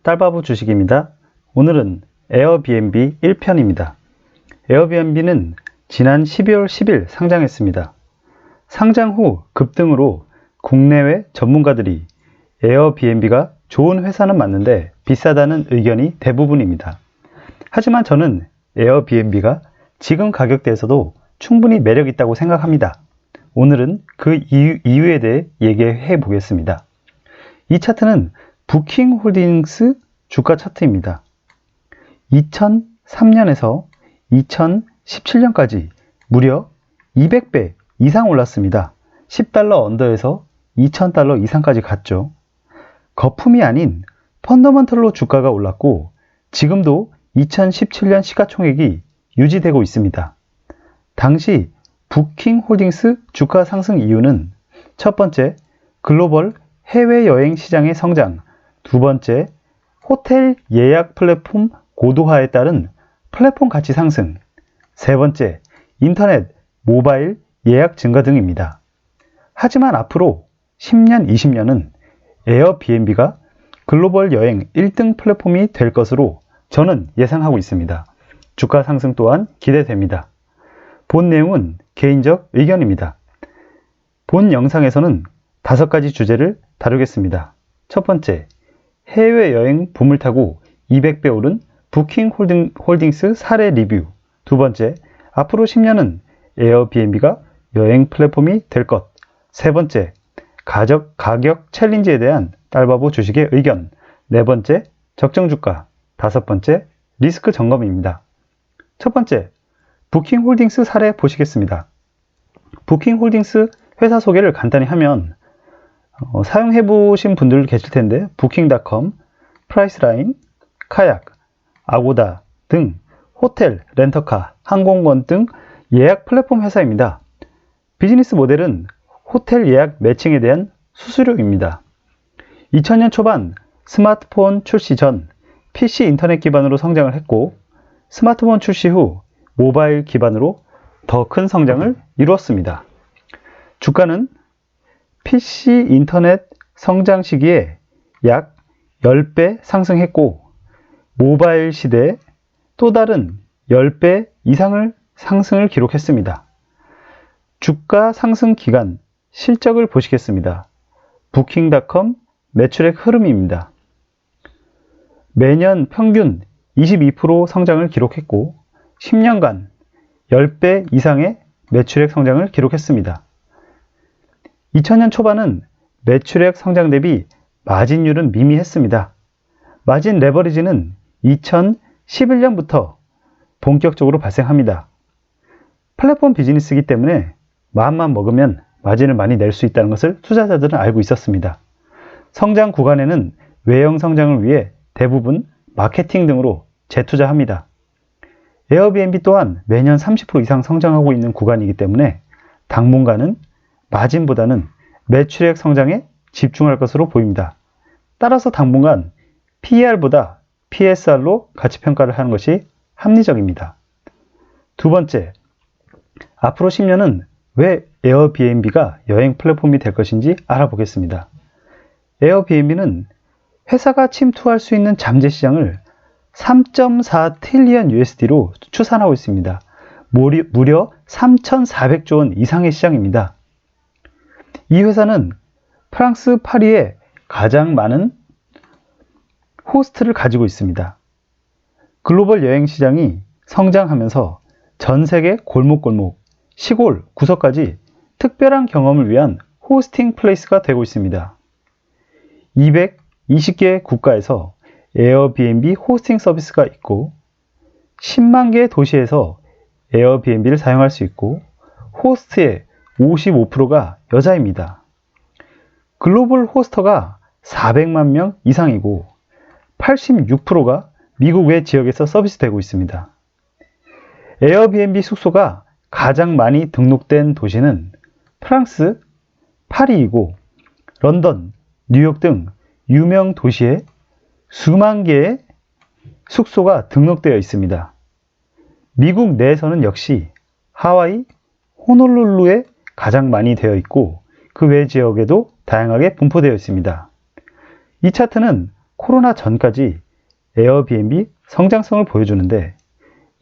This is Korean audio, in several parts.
딸바보 주식입니다. 오늘은 에어비앤비 1편입니다. 에어비앤비는 지난 12월 10일 상장했습니다. 상장 후 급등으로 국내외 전문가들이 에어비앤비가 좋은 회사는 맞는데 비싸다는 의견이 대부분입니다. 하지만 저는 에어비앤비가 지금 가격대에서도 충분히 매력 있다고 생각합니다. 오늘은 그 이유에 대해 얘기해 보겠습니다. 이 차트는 부킹홀딩스 주가 차트입니다. 2003년에서 2017년까지 무려 200배 이상 올랐습니다. 10달러 언더에서 2000달러 이상까지 갔죠. 거품이 아닌 펀더먼털로 주가가 올랐고 지금도 2017년 시가총액이 유지되고 있습니다. 당시 부킹홀딩스 주가 상승 이유는 첫 번째, 글로벌 해외여행 시장의 성장, 두 번째, 호텔 예약 플랫폼 고도화에 따른 플랫폼 가치 상승, 세 번째, 인터넷, 모바일 예약 증가 등입니다. 하지만 앞으로 10년, 20년은 에어비앤비가 글로벌 여행 1등 플랫폼이 될 것으로 저는 예상하고 있습니다. 주가 상승 또한 기대됩니다. 본 내용은 개인적 의견입니다. 본 영상에서는 5가지 주제를 다루겠습니다. 첫 번째, 해외여행 붐을 타고 200배 오른 부킹홀딩스 사례 리뷰. 두 번째, 앞으로 10년은 에어비앤비가 여행 플랫폼이 될 것. 세 번째, 가격 챌린지에 대한 딸바보 주식의 의견. 네 번째, 적정 주가. 다섯 번째, 리스크 점검입니다. 첫 번째, 부킹홀딩스 사례 보시겠습니다. 부킹홀딩스 회사 소개를 간단히 하면 사용해보신 분들 계실 텐데 부킹닷컴, 프라이스라인, 카약, 아고다 등 호텔, 렌터카, 항공권 등 예약 플랫폼 회사입니다. 비즈니스 모델은 호텔 예약 매칭에 대한 수수료입니다. 2000년 초반 스마트폰 출시 전 PC 인터넷 기반으로 성장을 했고 스마트폰 출시 후 모바일 기반으로 더 큰 성장을 이루었습니다. 주가는 PC 인터넷 성장 시기에 약 10배 상승했고 모바일 시대에 또 다른 10배 이상을 상승을 기록했습니다. 주가 상승 기간 실적을 보시겠습니다. 부킹닷컴 매출액 흐름입니다. 매년 평균 22% 성장을 기록했고 10년간 10배 이상의 매출액 성장을 기록했습니다. 2000년 초반은 매출액 성장 대비 마진율은 미미했습니다. 마진 레버리지는 2011년부터 본격적으로 발생합니다. 플랫폼 비즈니스이기 때문에 마음만 먹으면 마진을 많이 낼 수 있다는 것을 투자자들은 알고 있었습니다. 성장 구간에는 외형 성장을 위해 대부분 마케팅 등으로 재투자합니다. 에어비앤비 또한 매년 30% 이상 성장하고 있는 구간이기 때문에 당분간은 마진보다는 매출액 성장에 집중할 것으로 보입니다. 따라서 당분간 PER보다 PSR로 가치평가를 하는 것이 합리적입니다. 두 번째, 앞으로 10년은 왜 에어비앤비가 여행 플랫폼이 될 것인지 알아보겠습니다. 에어비앤비는 회사가 침투할 수 있는 잠재 시장을 3.4 트릴리언 USD로 추산하고 있습니다. 무려 3,400조 원 이상의 시장입니다. 이 회사는 프랑스 파리에 가장 많은 호스트를 가지고 있습니다. 글로벌 여행 시장이 성장하면서 전 세계 골목골목, 시골, 구석까지 특별한 경험을 위한 호스팅 플레이스가 되고 있습니다. 220개 국가에서 에어비앤비 호스팅 서비스가 있고 10만 개의 도시에서 에어비앤비를 사용할 수 있고 호스트의 55%가 여자입니다. 글로벌 호스터가 400만 명 이상이고 86%가 미국 외 지역에서 서비스되고 있습니다. 에어비앤비 숙소가 가장 많이 등록된 도시는 프랑스 파리이고 런던, 뉴욕 등 유명 도시에 수만 개의 숙소가 등록되어 있습니다. 미국 내에서는 역시 하와이, 호놀룰루에 가장 많이 되어 있고 그 외 지역에도 다양하게 분포되어 있습니다. 이 차트는 코로나 전까지 에어비앤비 성장성을 보여주는데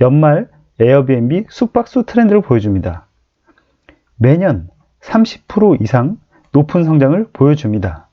연말 에어비앤비 숙박수 트렌드를 보여줍니다. 매년 30% 이상 높은 성장을 보여줍니다.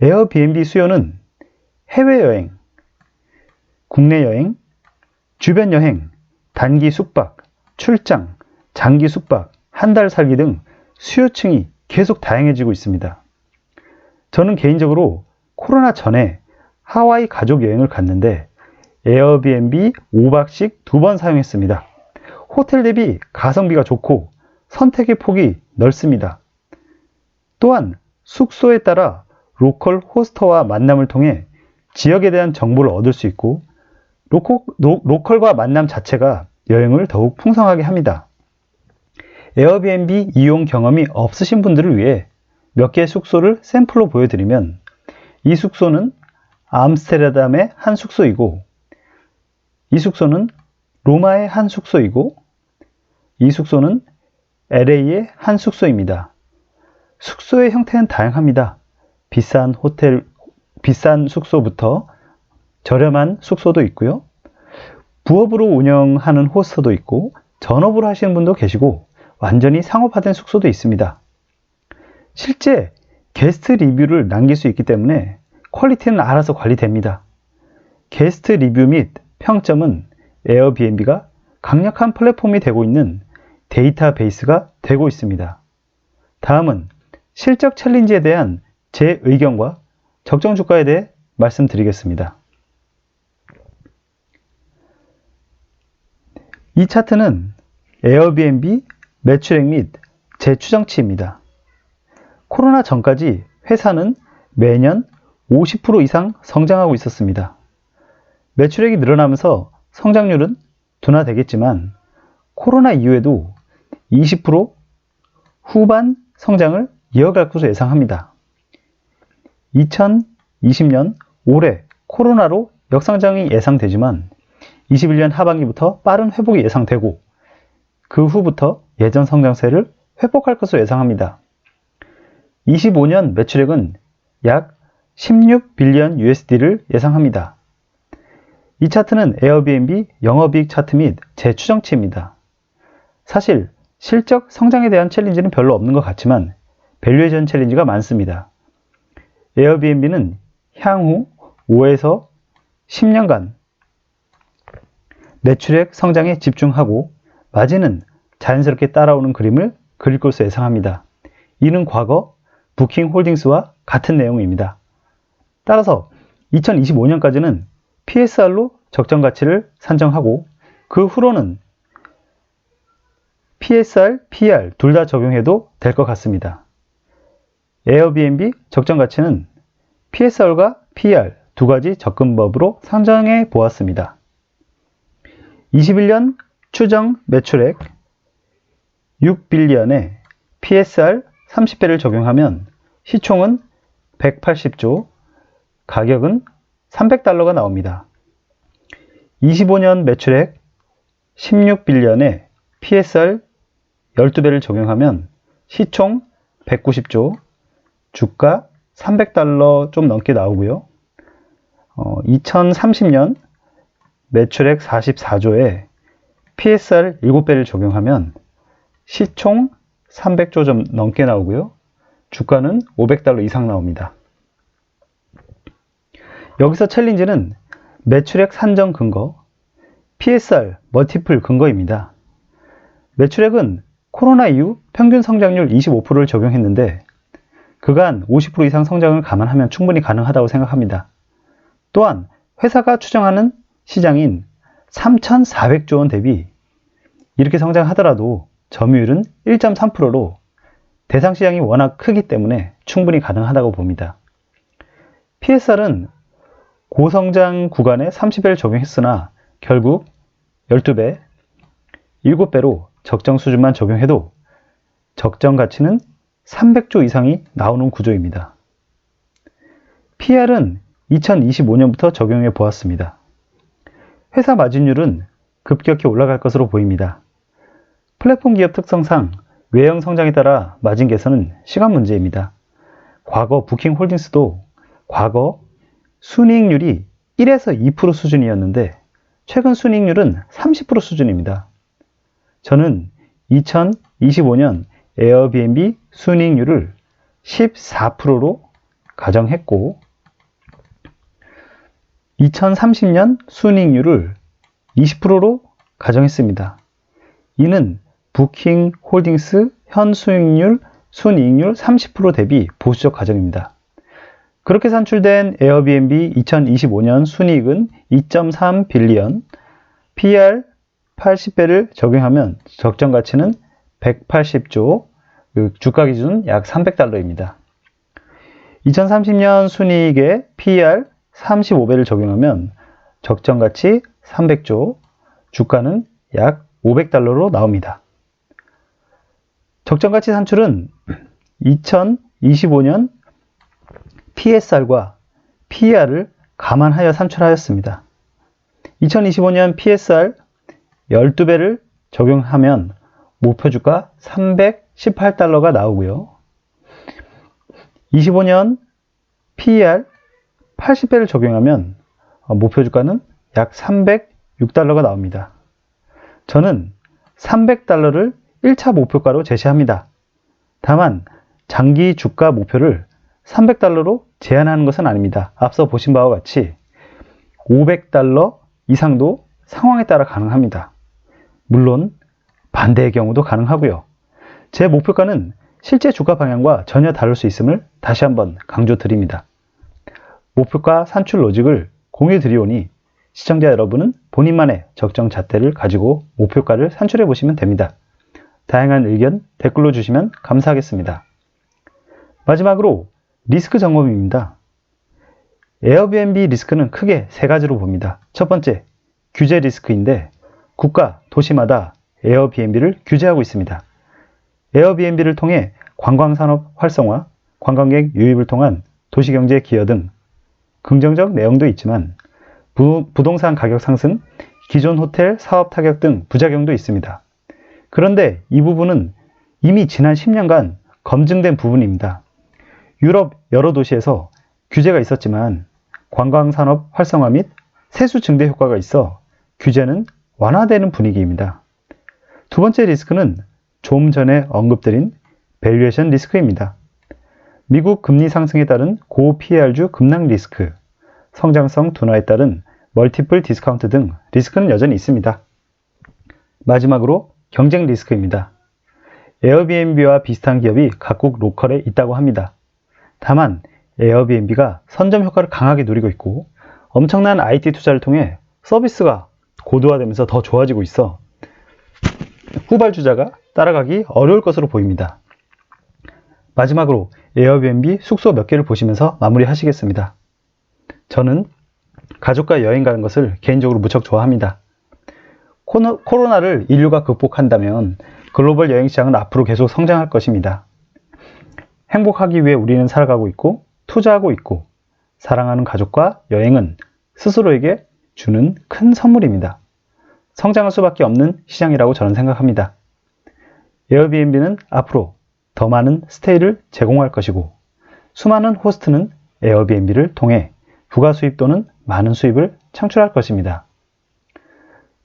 에어비앤비 수요는 해외여행, 국내 여행, 주변 여행, 단기 숙박, 출장, 장기 숙박, 한 달 살기 등 수요층이 계속 다양해지고 있습니다. 저는 개인적으로 코로나 전에 하와이 가족 여행을 갔는데 에어비앤비 5박씩 2번 사용했습니다. 호텔 대비 가성비가 좋고 선택의 폭이 넓습니다. 또한 숙소에 따라 로컬 호스터와 만남을 통해 지역에 대한 정보를 얻을 수 있고 로컬과 만남 자체가 여행을 더욱 풍성하게 합니다. 에어비앤비 이용 경험이 없으신 분들을 위해 몇 개의 숙소를 샘플로 보여드리면 이 숙소는 암스테르담의 한 숙소이고 이 숙소는 로마의 한 숙소이고 이 숙소는 LA의 한 숙소입니다. 숙소의 형태는 다양합니다. 비싼 숙소부터 저렴한 숙소도 있고요. 부업으로 운영하는 호스터도 있고 전업으로 하시는 분도 계시고 완전히 상업화된 숙소도 있습니다. 실제 게스트 리뷰를 남길 수 있기 때문에 퀄리티는 알아서 관리됩니다. 게스트 리뷰 및 평점은 에어비앤비가 강력한 플랫폼이 되고 있는 데이터베이스가 되고 있습니다. 다음은 실적 챌린지에 대한 제 의견과 적정 주가에 대해 말씀드리겠습니다. 이 차트는 에어비앤비 매출액 및 재추정치입니다. 코로나 전까지 회사는 매년 50% 이상 성장하고 있었습니다. 매출액이 늘어나면서 성장률은 둔화되겠지만 코로나 이후에도 20% 후반 성장을 이어갈 것으로 예상합니다. 2020년 올해 코로나로 역성장이 예상되지만 21년 하반기부터 빠른 회복이 예상되고 그 후부터 예전 성장세를 회복할 것으로 예상합니다. 25년 매출액은 약 16빌리언 USD를 예상합니다. 이 차트는 에어비앤비 영업이익 차트 및 재추정치입니다. 사실 실적 성장에 대한 챌린지는 별로 없는 것 같지만 밸류에이션 챌린지가 많습니다. 에어비앤비는 향후 5에서 10년간 매출액 성장에 집중하고 마진은 자연스럽게 따라오는 그림을 그릴 것으로 예상합니다. 이는 과거 부킹홀딩스와 같은 내용입니다. 따라서 2025년까지는 PSR로 적정 가치를 산정하고 그 후로는 PSR, PR 둘 다 적용해도 될 것 같습니다. 에어비앤비 적정 가치는 PSR과 PR 두 가지 접근법으로 산정해 보았습니다. 21년 추정 매출액 6빌리언에 PSR 30배를 적용하면 시총은 180조, 가격은 300달러가 나옵니다. 25년 매출액 16빌리언에 PSR 12배를 적용하면 시총 190조, 주가 300달러 좀 넘게 나오고요. 2030년 매출액 44조에 PSR 7배를 적용하면 시총 300조 좀 넘게 나오고요. 주가는 500달러 이상 나옵니다. 여기서 챌린지는 매출액 산정 근거, PSR 멀티플 근거입니다. 매출액은 코로나 이후 평균 성장률 25%를 적용했는데 그간 50% 이상 성장을 감안하면 충분히 가능하다고 생각합니다. 또한 회사가 추정하는 시장인 3,400조 원 대비 이렇게 성장하더라도 점유율은 1.3%로 대상 시장이 워낙 크기 때문에 충분히 가능하다고 봅니다. PSR은 고성장 구간에 30배를 적용했으나 결국 12배, 7배로 적정 수준만 적용해도 적정 가치는 300조 이상이 나오는 구조입니다. PR은 2025년부터 적용해 보았습니다. 회사 마진율은 급격히 올라갈 것으로 보입니다. 플랫폼 기업 특성상 외형 성장에 따라 마진 개선은 시간 문제입니다. 과거 부킹홀딩스도 과거 순이익률이 1에서 2% 수준이었는데 최근 순이익률은 30% 수준입니다. 저는 2025년 에어비앤비 순이익률을 14%로 가정했고 2030년 순이익률을 20%로 가정했습니다. 이는 부킹 홀딩스 현 순이익률 30% 대비 보수적 가정입니다. 그렇게 산출된 에어비앤비 2025년 순이익은 2.3 빌리언, PER 80배를 적용하면 적정 가치는 180조, 주가 기준 약 300달러입니다. 2030년 순이익에 PER 35배를 적용하면 적정 가치 300조, 주가는 약 500달러로 나옵니다. 적정 가치 산출은 2025년 TSR과 PER을 감안하여 산출하였습니다. 2025년 PSR 12배를 적용하면 목표주가 318달러가 나오고요. 25년 PER 80배를 적용하면 목표주가는 약 306달러가 나옵니다. 저는 300달러를 1차 목표가로 제시합니다. 다만 장기 주가 목표를 300달러로 제한하는 것은 아닙니다. 앞서 보신 바와 같이 500달러 이상도 상황에 따라 가능합니다. 물론 반대의 경우도 가능하고요. 제 목표가는 실제 주가 방향과 전혀 다를 수 있음을 다시 한번 강조드립니다. 목표가 산출 로직을 공유해 드리오니 시청자 여러분은 본인만의 적정 잣대를 가지고 목표가를 산출해 보시면 됩니다. 다양한 의견 댓글로 주시면 감사하겠습니다. 마지막으로 리스크 점검입니다. 에어비앤비 리스크는 크게 세 가지로 봅니다. 첫 번째, 규제 리스크인데 국가, 도시마다 에어비앤비를 규제하고 있습니다. 에어비앤비를 통해 관광산업 활성화, 관광객 유입을 통한 도시경제 기여 등 긍정적 내용도 있지만 부동산 가격 상승, 기존 호텔 사업 타격 등 부작용도 있습니다. 그런데 이 부분은 이미 지난 10년간 검증된 부분입니다. 유럽 여러 도시에서 규제가 있었지만 관광산업 활성화 및 세수 증대 효과가 있어 규제는 완화되는 분위기입니다. 두 번째 리스크는 좀 전에 언급드린 밸류에이션 리스크입니다. 미국 금리 상승에 따른 고 PER주 급락 리스크, 성장성 둔화에 따른 멀티플 디스카운트 등 리스크는 여전히 있습니다. 마지막으로 경쟁 리스크입니다. 에어비앤비와 비슷한 기업이 각국 로컬에 있다고 합니다. 다만 에어비앤비가 선점 효과를 강하게 누리고 있고 엄청난 IT 투자를 통해 서비스가 고도화되면서 더 좋아지고 있어 후발주자가 따라가기 어려울 것으로 보입니다. 마지막으로 에어비앤비 숙소 몇 개를 보시면서 마무리하시겠습니다. 저는 가족과 여행 가는 것을 개인적으로 무척 좋아합니다. 코로나를 인류가 극복한다면 글로벌 여행 시장은 앞으로 계속 성장할 것입니다. 행복하기 위해 우리는 살아가고 있고 투자하고 있고 사랑하는 가족과 여행은 스스로에게 주는 큰 선물입니다. 성장할 수밖에 없는 시장이라고 저는 생각합니다. 에어비앤비는 앞으로 더 많은 스테이를 제공할 것이고 수많은 호스트는 에어비앤비를 통해 부가 수입 또는 많은 수입을 창출할 것입니다.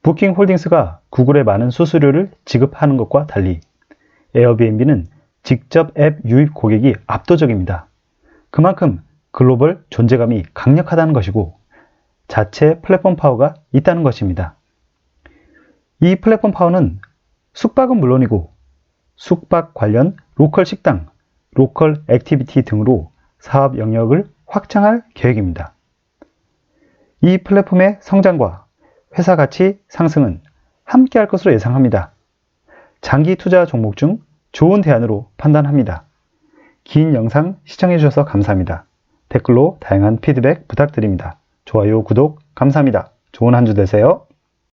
부킹홀딩스가 구글에 많은 수수료를 지급하는 것과 달리 에어비앤비는 직접 앱 유입 고객이 압도적입니다. 그만큼 글로벌 존재감이 강력하다는 것이고 자체 플랫폼 파워가 있다는 것입니다. 이 플랫폼 파워는 숙박은 물론이고 숙박 관련 로컬 식당, 로컬 액티비티 등으로 사업 영역을 확장할 계획입니다. 이 플랫폼의 성장과 회사 가치 상승은 함께 할 것으로 예상합니다. 장기 투자 종목 중 좋은 대안으로 판단합니다. 긴 영상 시청해 주셔서 감사합니다. 댓글로 다양한 피드백 부탁드립니다. 좋아요, 구독 감사합니다. 좋은 한 주 되세요.